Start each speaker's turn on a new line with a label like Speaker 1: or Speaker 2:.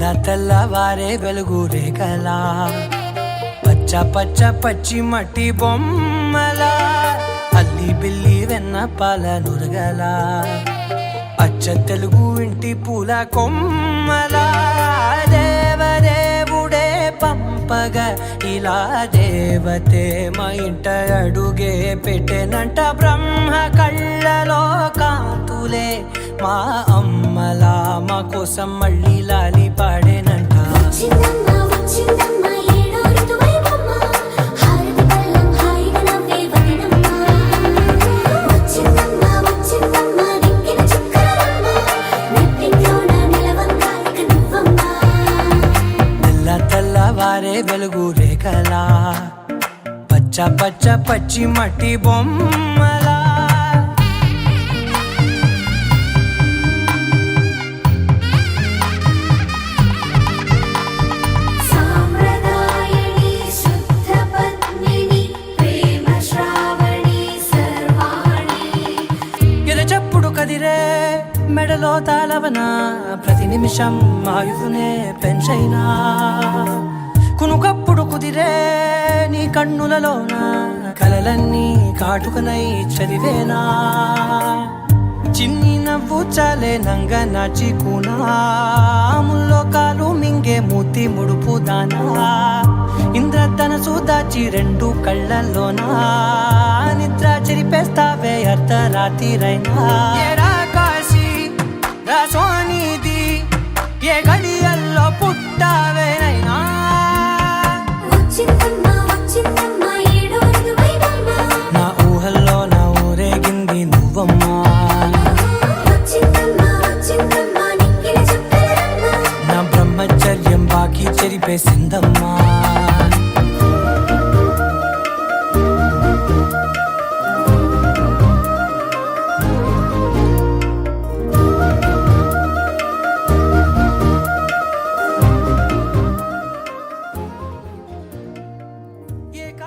Speaker 1: తెల్లవారే వెలుగు రేఖలా పచ్చ పచ్చ పచ్చి మట్టి బొమ్మలా అల్లి బిల్లి వెన్న పాల నురగలా అచ్చ తెలుగు ఇంటి పూల కొమ్మలా దేవదేవుడే పంపగా ఇలా దేవతే మా ఇంట అడుగే పెట్టెనంట బ్రహ్మ కళ్ళలో కాంతులే మా అమ్మలా మా కోసం మళ్ళీ లాలి పాడేనంట తెల్లవారే వెలుగు రేఖలా పచ్చ పచ్చ పచ్చి మట్టి బొమ్మలా కదిరే మెడలో తాళవన ప్రతి నిమిషం ఆయువునే పెంచైనా కునుకప్పుడు కుదిరే నీ కన్నులలోన కలలన్నీ కాటుకనై చదివేనా చిన్ని నవ్వు చాలే నంగ నాచికునా ముల్లో కాలు మింగే మూతి ముడుపు దానా ఇంద్రధనసు దాచి రెండు కళ్ళల్లోనా నిద్ర చెరిపేస్తావే అర్ధరాత్రిరైనా కాశీ రాసోనిది ఏ గడియల్లో పుట్టావే